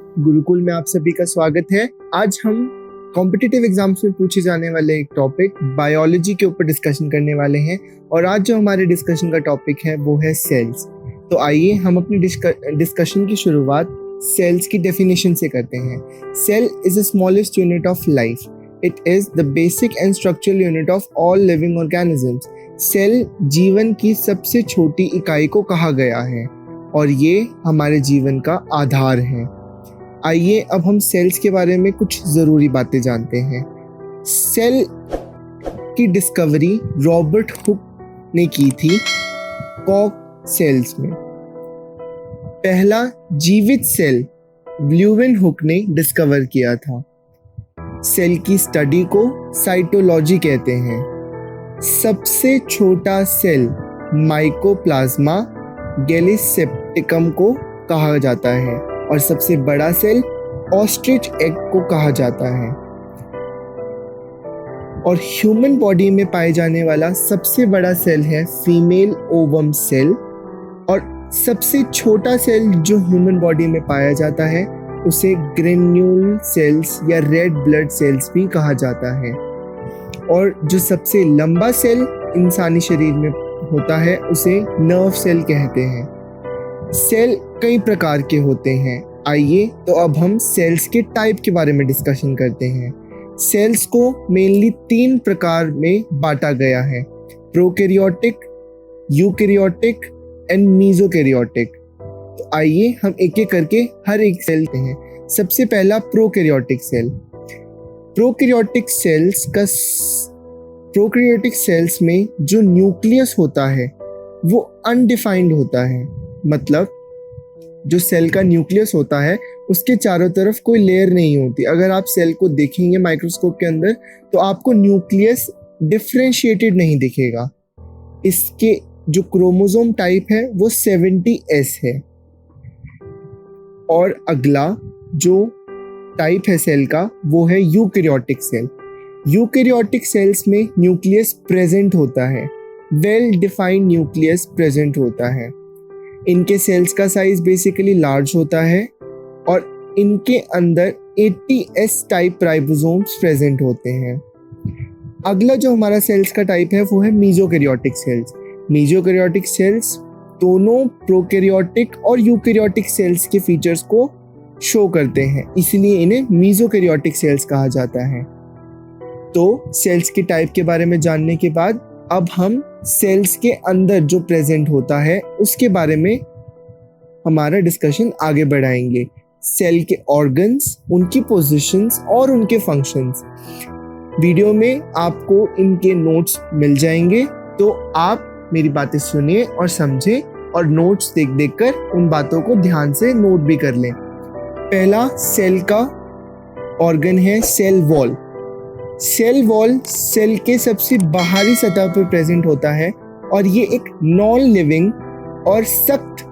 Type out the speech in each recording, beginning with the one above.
गुरुकुल में आप सभी का स्वागत है। आज हम कॉम्पिटिटिव एग्जाम्स में पूछे जाने वाले एक टॉपिक बायोलॉजी के ऊपर डिस्कशन करने वाले हैं और आज जो हमारे डिस्कशन का टॉपिक है वो है सेल्स। तो आइए हम अपनी डिस्कशन की शुरुआत सेल्स की डेफिनेशन से करते हैं। Cell is the smallest unit of life. It is the basic and structural unit of all living organisms. Cell जीवन की सबसे छोटी इकाई को कहा गया है और ये हमारे जीवन का आधार है। आइए अब हम सेल्स के बारे में कुछ ज़रूरी बातें जानते हैं। सेल की डिस्कवरी रॉबर्ट हुक ने की थी कॉक सेल्स में। पहला जीवित सेल ल्यूवेन हुक ने डिस्कवर किया था। सेल की स्टडी को साइटोलॉजी कहते हैं। सबसे छोटा सेल माइकोप्लाज्मा गैलीसेप्टिकम को कहा जाता है और सबसे बड़ा सेल ऑस्ट्रिच एग को कहा जाता है। और ह्यूमन बॉडी में पाए जाने वाला सबसे बड़ा सेल है फीमेल ओवम सेल और सबसे छोटा सेल जो ह्यूमन बॉडी में पाया जाता है उसे ग्रेन्यूल सेल्स या रेड ब्लड सेल्स भी कहा जाता है। और जो सबसे लंबा सेल इंसानी शरीर में होता है उसे नर्व सेल कहते हैं। सेल कई प्रकार के होते हैं। आइए तो अब हम सेल्स के टाइप के बारे में डिस्कशन करते हैं। सेल्स को मेनली 3 प्रकार में बांटा गया है: प्रोकैरियोटिक, यूकैरियोटिक एंड मीसोकैरियोटिक। तो आइए हम एक एक करके हर एक सेल लेते हैं। सबसे पहला प्रोकैरियोटिक सेल। प्रोकैरियोटिक सेल्स में जो न्यूक्लियस होता है वो अनडिफाइंड होता है। मतलब जो सेल का न्यूक्लियस होता है उसके चारों तरफ कोई लेयर नहीं होती। अगर आप सेल को देखेंगे माइक्रोस्कोप के अंदर तो आपको न्यूक्लियस डिफरेंशिएटेड नहीं दिखेगा। इसके जो क्रोमोसोम टाइप है वो 70S है। और अगला जो टाइप है सेल का वो है यूकैरियोटिक सेल। यूकैरियोटिक सेल्स में न्यूक्लियस प्रेजेंट होता है, वेल डिफाइंड न्यूक्लियस प्रेजेंट होता है। इनके सेल्स का साइज बेसिकली लार्ज होता है और इनके अंदर 80S टाइप राइबोसोम्स प्रेजेंट होते हैं। अगला जो हमारा सेल्स का टाइप है वो है मीसोकैरियोटिक सेल्स। मीसोकैरियोटिक सेल्स दोनों प्रोकैरियोटिक और यूकैरियोटिक सेल्स के फीचर्स को शो करते हैं, इसलिए इन्हें मीसोकैरियोटिक सेल्स कहा जाता है। तो सेल्स के टाइप के बारे में जानने के बाद अब हम सेल्स के अंदर जो प्रेजेंट होता है उसके बारे में हमारा डिस्कशन आगे बढ़ाएंगे। सेल के ऑर्गन्स, उनकी पोजीशंस और उनके फंक्शंस। वीडियो में आपको इनके नोट्स मिल जाएंगे, तो आप मेरी बातें सुनिए और समझें और नोट्स देख देख कर उन बातों को ध्यान से नोट भी कर लें। पहला सेल का ऑर्गन है cell wall. Cell wall cell के सबसे बाहरी सतह पर प्रेजेंट होता है और ये एक नॉन लिविंग और सख्त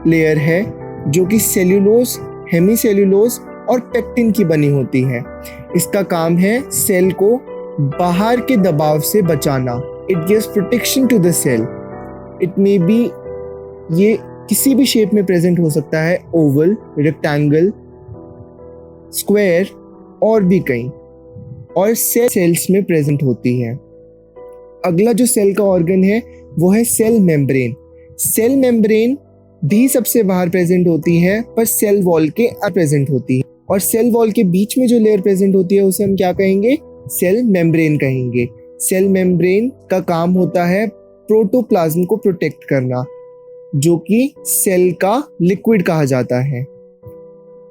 लेयर है जो कि सेल्यूलोज, हेमीसेल्यूलोज और पेक्टिन की बनी होती है। इसका काम है सेल को बाहर के दबाव से बचाना। It gives protection to the cell. It may be ये किसी भी शेप में प्रेजेंट हो सकता है, ओवल, रेक्टेंगल, स्क्वायर और भी कई, और सेल्स में प्रेजेंट होती है। अगला जो सेल का ऑर्गन है वो है सेल मेम्ब्रेन। सेल मेम्ब्रेन भी सबसे बाहर प्रेजेंट होती है पर सेल वॉल के प्रेजेंट होती है, और सेल वॉल के बीच में जो लेयर प्रेजेंट होती है उसे हम क्या कहेंगे? सेल मेम्ब्रेन कहेंगे। सेल मेम्ब्रेन का काम होता है प्रोटोप्लाज्म को प्रोटेक्ट करना, जो कि सेल का लिक्विड कहा जाता है।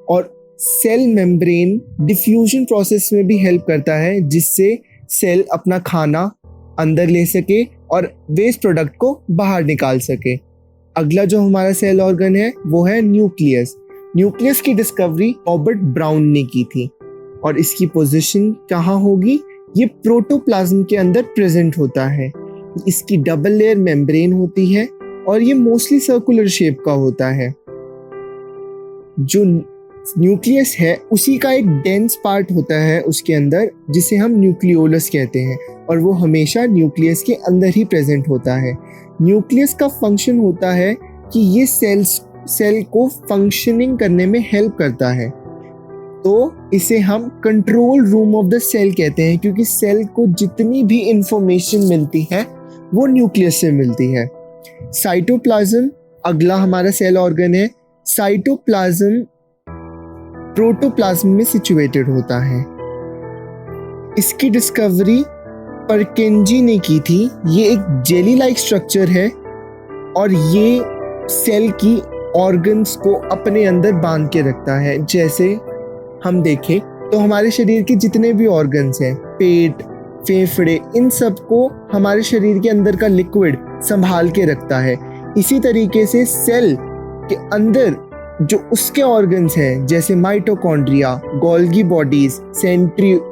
और सेल मेम्ब्रेन डिफ्यूजन प्रोसेस में भी हेल्प करता है, जिससे सेल अपना खाना अंदर ले सके और वेस्ट प्रोडक्ट को बाहर निकाल सके। अगला जो हमारा सेल ऑर्गन है वो है न्यूक्लियस। न्यूक्लियस की डिस्कवरी रॉबर्ट ब्राउन ने की थी और इसकी पोजीशन कहाँ होगी? ये प्रोटोप्लाज्म के अंदर प्रेजेंट होता है। इसकी डबल लेयर मेम्ब्रेन होती है और ये मोस्टली सर्कुलर शेप का होता है। जो न्यूक्लियस है उसी का एक डेंस पार्ट होता है उसके अंदर, जिसे हम न्यूक्लियोलस कहते हैं, और वो हमेशा न्यूक्लियस के अंदर ही प्रेजेंट होता है। न्यूक्लियस का फंक्शन होता है कि ये सेल को फंक्शनिंग करने में हेल्प करता है। तो इसे हम control room of the cell कहते हैं, क्योंकि सेल को जितनी भी इंफॉर्मेशन मिलती है वो न्यूक्लियस से मिलती है। साइटोप्लाज्म अगला हमारा सेल ऑर्गन है। साइटोप्लाज्म प्रोटोप्लाज्म में सिचुएटेड होता है। इसकी डिस्कवरी परकिंजी ने की थी। ये एक जेली लाइक स्ट्रक्चर है और ये सेल की ऑर्गन्स को अपने अंदर बांध के रखता है। जैसे हम देखें तो हमारे शरीर के जितने भी ऑर्गन्स हैं, पेट, फेफड़े, इन सब को हमारे शरीर के अंदर का लिक्विड संभाल के रखता है। इसी तरीके से सेल के अंदर जो उसके ऑर्गन्स हैं, जैसे mitochondria, Golgi bodies,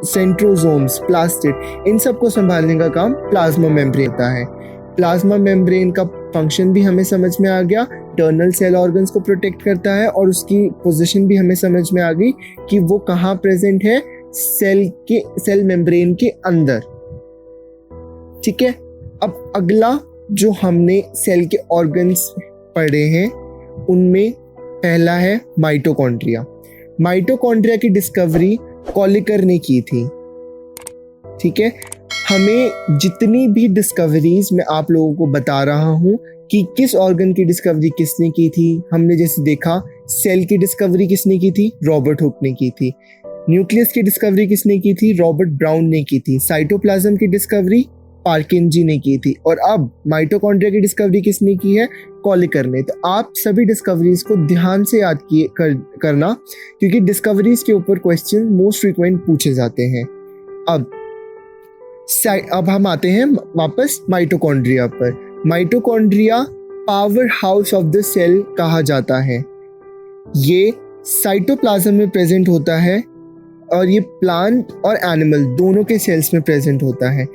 centrosomes, plastid, इन सब को संभालने का काम प्लाज्मा मेम्ब्रेन होता है। प्लाज्मा मेम्ब्रेन का फंक्शन भी हमें समझ में आ गया। इंटरनल सेल ऑर्गन्स को प्रोटेक्ट करता है और उसकी पोजीशन भी हमें समझ में आ गई कि वो कहाँ प्रेजेंट है, सेल मेम्ब्रेन के अंदर। ठीक है, अब अगला जो हमने सेल के ऑर्गन्स पढ़े हैं उनमें पहला है माइटोकॉन्ड्रिया। माइटोकॉन्ड्रिया की डिस्कवरी कॉलिकर ने की थी। ठीक है, हमें जितनी भी डिस्कवरीज मैं आप लोगों को बता रहा हूँ कि किस ऑर्गन की डिस्कवरी किसने की थी। हमने जैसे देखा सेल की डिस्कवरी किसने की थी, रॉबर्ट हुक ने की थी। न्यूक्लियस की डिस्कवरी किसने की थी, रॉबर्ट ब्राउन ने की थी। साइटोप्लाज्म की डिस्कवरी पार्किंजी ने की थी। और अब माइटोकॉन्ड्रिया की डिस्कवरी किसने की है, कॉलिकर ने। तो आप सभी डिस्कवरीज को ध्यान से याद करना, क्योंकि डिस्कवरीज के ऊपर क्वेश्चन मोस्ट फ्रीक्वेंट पूछे जाते हैं। अब हम आते हैं वापस माइटोकॉन्ड्रिया पर। Mitochondria powerhouse of the cell कहा जाता है। ये साइटोप्लाज्म में प्रेजेंट होता है और ये प्लांट और एनिमल दोनों के सेल्स में प्रेजेंट होता है।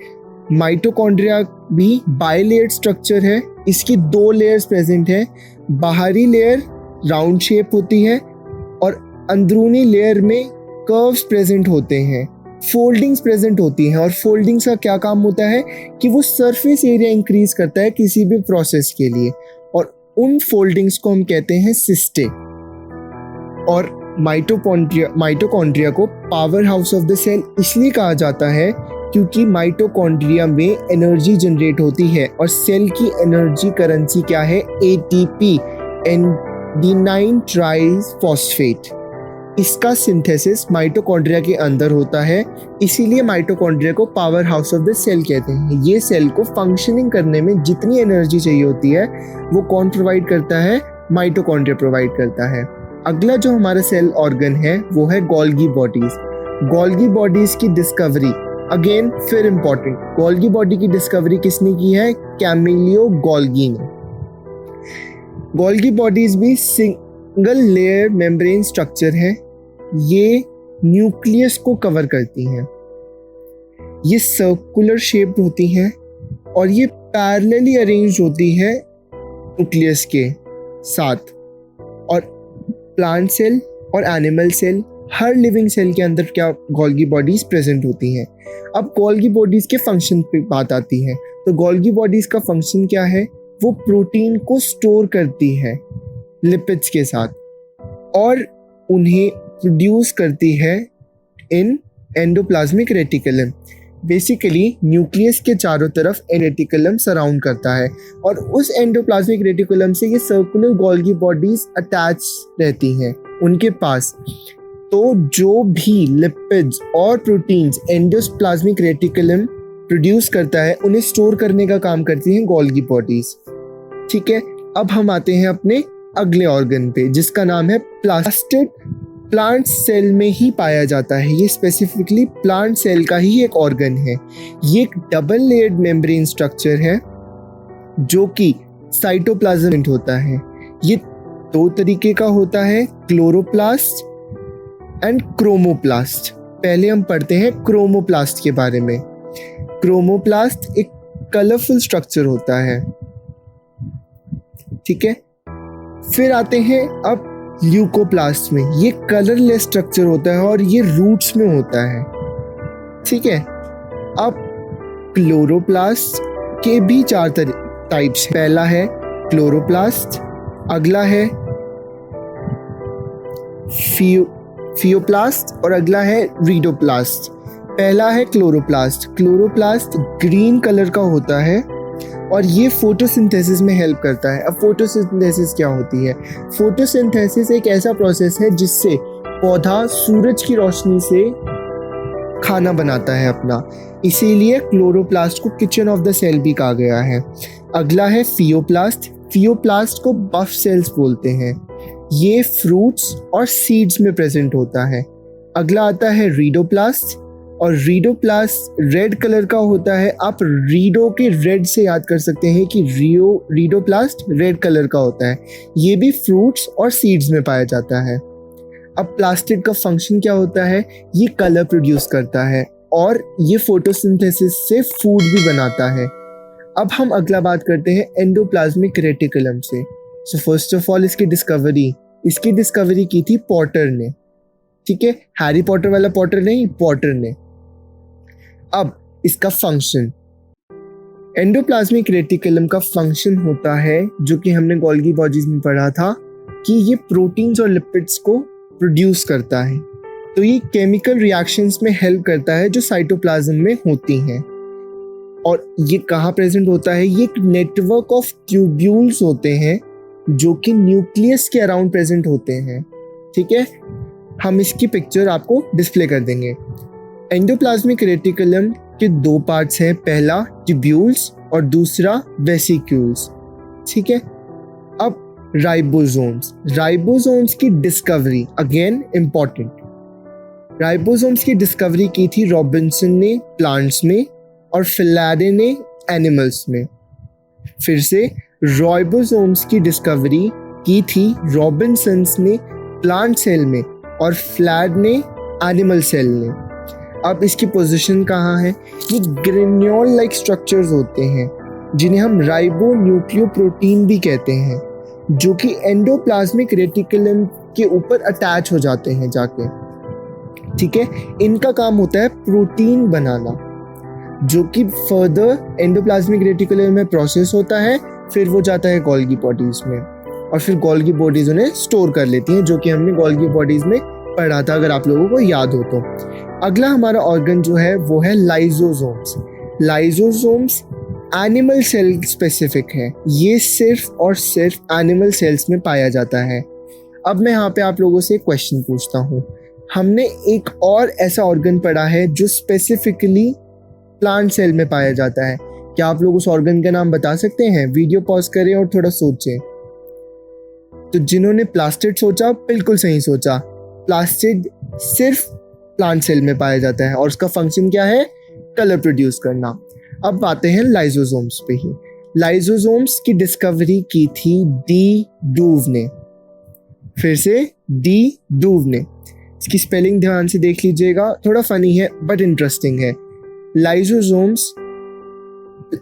माइटोकॉन्ड्रिया भी बाइलेयर्ड स्ट्रक्चर है। इसकी 2 लेयर्स प्रेजेंट है। बाहरी लेयर राउंड शेप होती है और अंदरूनी लेयर में कर्व्स प्रेजेंट होते हैं, फोल्डिंग्स प्रेजेंट होती हैं। और फोल्डिंग्स का क्या काम होता है कि वो सरफेस एरिया इंक्रीज करता है किसी भी प्रोसेस के लिए, और उन फोल्डिंग्स को हम कहते हैं सिस्टे। और माइटोकॉन्ड्रिया को powerhouse of the cell इसलिए कहा जाता है क्योंकि माइटोकॉन्ड्रिया में एनर्जी जनरेट होती है और सेल की एनर्जी करेंसी क्या है, ATP, एडेनाइन ट्राइफॉस्फेट। इसका सिंथेसिस माइटोकॉन्ड्रिया के अंदर होता है, इसीलिए माइटोकॉन्ड्रिया को powerhouse of the cell कहते हैं। ये सेल को फंक्शनिंग करने में जितनी एनर्जी चाहिए होती है वो कौन प्रोवाइड करता है, माइटोकॉन्ड्रिया प्रोवाइड करता है। अगला जो हमारा सेल ऑर्गन है वो है गोल्गी बॉडीज। गोल्गी बॉडीज की डिस्कवरी अगेन फिर इंपॉर्टेंट, गोल्गी बॉडी की डिस्कवरी किसने की है, कैमिलियो गोल्गी ने। गोल्गी बॉडीज भी सिंगल लेयर मेम्ब्रेन स्ट्रक्चर है। ये न्यूक्लियस को कवर करती हैं। ये सर्कुलर शेप्ड होती हैं और ये पैरेलली अरेंज्ड होती है न्यूक्लियस के साथ। और प्लांट सेल और एनिमल सेल, हर लिविंग सेल के अंदर क्या गोल्गी बॉडीज प्रेजेंट होती हैं। अब गोल्गी बॉडीज के फंक्शन पे बात आती है। तो गोल्गी बॉडीज का फंक्शन क्या है, वो प्रोटीन को स्टोर करती है लिपिड्स के साथ और उन्हें प्रोड्यूस करती है इन एंडोप्लाज्मिक रेटिकुलम। बेसिकली न्यूक्लियस के चारों तरफ रेटिकुलम सराउंड करता है और उस एंडोप्लाज्मिक रेटिकुलम से ये सर्कुलर गोल्गी बॉडीज अटैच रहती हैं उनके पास। तो जो भी लिपिड्स और प्रोटीन्स एंडोप्लाज्मिक रेटिकुलम प्रोड्यूस करता है उन्हें स्टोर करने का काम करती हैं गोल्गी बॉडीज। ठीक है, अब हम आते हैं अपने अगले ऑर्गन पे जिसका नाम है प्लास्टिड। प्लांट सेल में ही पाया जाता है, ये स्पेसिफिकली प्लांट सेल का ही एक ऑर्गन है। ये एक डबल लेयर्ड मेम्ब्रेन स्ट्रक्चर है जो कि साइटोप्लाज्म होता है। ये 2 तरीके का होता है, क्लोरोप्लास्ट एंड क्रोमोप्लास्ट। पहले हम पढ़ते हैं क्रोमोप्लास्ट के बारे में। क्रोमोप्लास्ट एक कलरफुल स्ट्रक्चर होता है। ठीक है, फिर आते हैं अब ल्यूकोप्लास्ट में। ये कलरलेस स्ट्रक्चर होता है और ये रूट्स में होता है। ठीक है, अब क्लोरोप्लास्ट के भी 4 टाइप्स। पहला है क्लोरोप्लास्ट, अगला है फियोप्लास्ट और अगला है रीडोप्लास्ट। पहला है क्लोरोप्लास्ट। क्लोरोप्लास्ट ग्रीन कलर का होता है और ये फोटोसिंथेसिस में हेल्प करता है। अब फोटोसिंथेसिस क्या होती है? फोटोसिंथेसिस एक ऐसा प्रोसेस है जिससे पौधा सूरज की रोशनी से खाना बनाता है अपना, इसीलिए क्लोरोप्लास्ट को किचन ऑफ द सेल भी कहा गया है। अगला है फियोप्लास्ट। फियोप्लास्ट को बफ सेल्स बोलते हैं। ये फ्रूट्स और सीड्स में प्रेजेंट होता है। अगला आता है रीडोप्लास्ट और रीडोप्लास्ट रेड कलर का होता है। आप रीडो के रेड से याद कर सकते हैं कि रीडोप्लास्ट रेड कलर का होता है। ये भी फ्रूट्स और सीड्स में पाया जाता है। अब प्लास्टिड का फंक्शन क्या होता है? ये कलर प्रोड्यूस करता है और ये फोटोसिंथेसिस से फूड भी बनाता है। अब हम अगला बात करते हैं एंडोप्लाज्मिक रेटिकुलम से। सो फर्स्ट ऑफ ऑल इसकी डिस्कवरी की थी पॉटर ने, ठीक है, हैरी पॉटर वाला पॉटर नहीं, पॉटर ने। अब इसका फंक्शन, एंडोप्लाज्मिक रेटिकुलम का फंक्शन होता है जो कि हमने गोल्गी बॉडीज में पढ़ा था कि ये प्रोटीन्स और लिपिड्स को प्रोड्यूस करता है। तो ये केमिकल रिएक्शंस में हेल्प करता है जो साइटोप्लाज्म में होती हैं। और ये कहाँ प्रेजेंट होता है? ये एक नेटवर्क ऑफ ट्यूब्यूल्स होते हैं जो कि न्यूक्लियस के अराउंड प्रेजेंट होते हैं, ठीक है। हम इसकी पिक्चर आपको डिस्प्ले कर देंगे। एंडोप्लाज्मिक रेटिकुलम के दो पार्ट्स हैं, पहला ट्यूब्यूल्स और दूसरा वेसिक्यूल्स, ठीक है। अब राइबोसोम्स की डिस्कवरी अगेन इंपॉर्टेंट। राइबोसोम्स की डिस्कवरी की थी रॉबिन्सन ने प्लांट्स में और फिलाडे ने एनिमल्स में। फिर से राइबोसोम्स की डिस्कवरी की थी रॉबिन्सन्स ने प्लांट सेल में और फ्लैड ने एनिमल सेल में। अब इसकी पोजीशन कहाँ है? ये ग्रेन्यूल लाइक स्ट्रक्चर्स होते हैं जिन्हें हम राइबो न्यूक्लियोप्रोटीन भी कहते हैं, जो कि एंडोप्लाज्मिक रेटिकुलम के ऊपर अटैच हो जाते हैं जाके, ठीक है। इनका काम होता है प्रोटीन बनाना, जो कि फर्दर एंडोप्लाज्मिक रेटिकुलम में प्रोसेस होता है, फिर वो जाता है गोल्गी बॉडीज में और फिर गोल्गी बॉडीज उन्हें स्टोर कर लेती हैं, जो कि हमने गोल्गी बॉडीज में पढ़ा था, अगर आप लोगों को याद हो तो। अगला हमारा ऑर्गन जो है वो है lysosomes. Lysosomes animal cell specific है, ये सिर्फ और सिर्फ एनिमल सेल्स में पाया जाता है। अब मैं यहाँ पे आप लोगों से एक क्वेश्चन पूछता हूँ। हमने एक और ऐसा ऑर्गन पढ़ा है जो स्पेसिफिकली प्लांट सेल में पाया जाता है। क्या आप लोग उस ऑर्गन का नाम बता सकते हैं? वीडियो पॉज करें और थोड़ा सोचें। तो जिन्होंने प्लास्टिड सोचा, बिल्कुल सही सोचा। प्लास्टिड सिर्फ प्लांट सेल में पाया जाता है और उसका फंक्शन क्या है? कलर प्रोड्यूस करना। अब आते हैं लाइजोसोम्स पे ही। लाइजोसोम्स की डिस्कवरी की थी डी डूव ने। फिर से डी डूव ने। इसकी स्पेलिंग ध्यान से देख लीजिएगा, थोड़ा फनी है बट इंटरेस्टिंग है। लाइजोसोम्स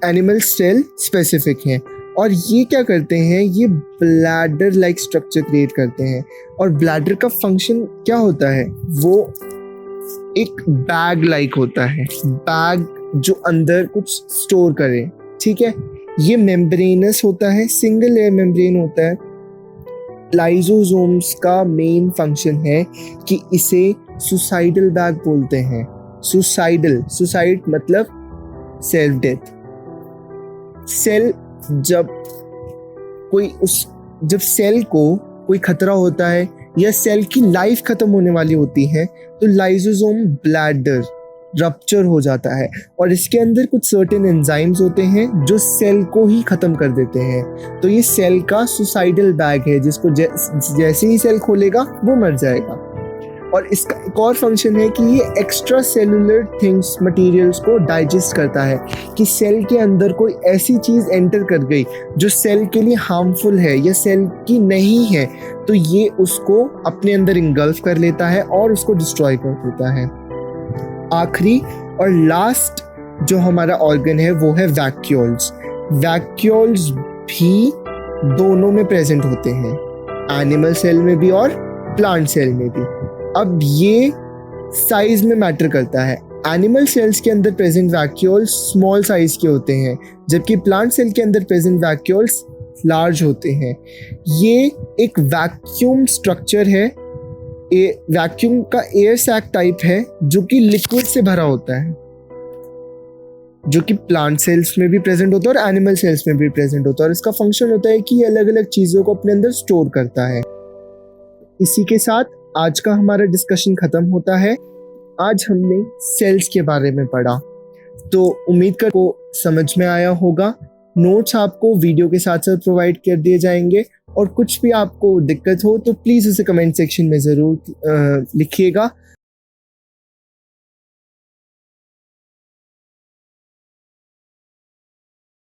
एनिमल सेल स्पेसिफिक हैं और ये क्या करते हैं? ये ब्लैडर लाइक स्ट्रक्चर क्रिएट करते हैं। और ब्लैडर का फंक्शन क्या होता है? वो एक बैग लाइक होता है, बैग जो अंदर कुछ स्टोर करे, ठीक है। ये मेम्ब्रेनस होता है, सिंगल लेयर मेम्ब्रेन होता है। लाइजोसोम्स का मेन फंक्शन है कि इसे सुसाइडल बैग बोलते हैं। सुसाइड मतलब सेल्फ डेथ। जब सेल को कोई खतरा होता है या सेल की लाइफ खत्म होने वाली होती है तो लाइजोसोम ब्लैडर रप्चर हो जाता है और इसके अंदर कुछ सर्टेन एंजाइम्स होते हैं जो सेल को ही खत्म कर देते हैं। तो ये सेल का सुसाइडल बैग है जिसको जैसे ही सेल खोलेगा वो मर जाएगा। और इसका एक और फंक्शन है कि ये एक्स्ट्रा सेलुलर थिंग्स मटेरियल्स को डाइजेस्ट करता है, कि सेल के अंदर कोई ऐसी चीज़ एंटर कर गई जो सेल के लिए हार्मफुल है या सेल की नहीं है, तो ये उसको अपने अंदर इंगल्फ कर लेता है और उसको डिस्ट्रॉय कर देता है। आखिरी और लास्ट जो हमारा ऑर्गन है वो है वैक्यूल्स। वैक्यूल्स भी दोनों में प्रेजेंट होते हैं, एनिमल सेल में भी और प्लांट सेल में भी। अब ये साइज में मैटर करता है। एनिमल सेल्स के अंदर प्रेजेंट वैक्यूल्स स्मॉल साइज के होते हैं, जबकि प्लांट सेल के अंदर प्रेजेंट वैक्यूल्स लार्ज होते हैं। ये एक वैक्यूम स्ट्रक्चर है, वैक्यूम का एयर सैक टाइप है जो कि लिक्विड से भरा होता है, जो कि प्लांट सेल्स में भी प्रेजेंट होता है और एनिमल सेल्स में भी प्रेजेंट होता है, और इसका फंक्शन होता है कि ये अलग अलग चीज़ों को अपने अंदर स्टोर करता है। इसी के साथ आज का हमारा डिस्कशन खत्म होता है। आज हमने सेल्स के बारे में पढ़ा, तो उम्मीद कर को समझ में आया होगा। नोट्स आपको वीडियो के साथ साथ प्रोवाइड कर दिए जाएंगे, और कुछ भी आपको दिक्कत हो तो प्लीज़ उसे कमेंट सेक्शन में ज़रूर लिखिएगा।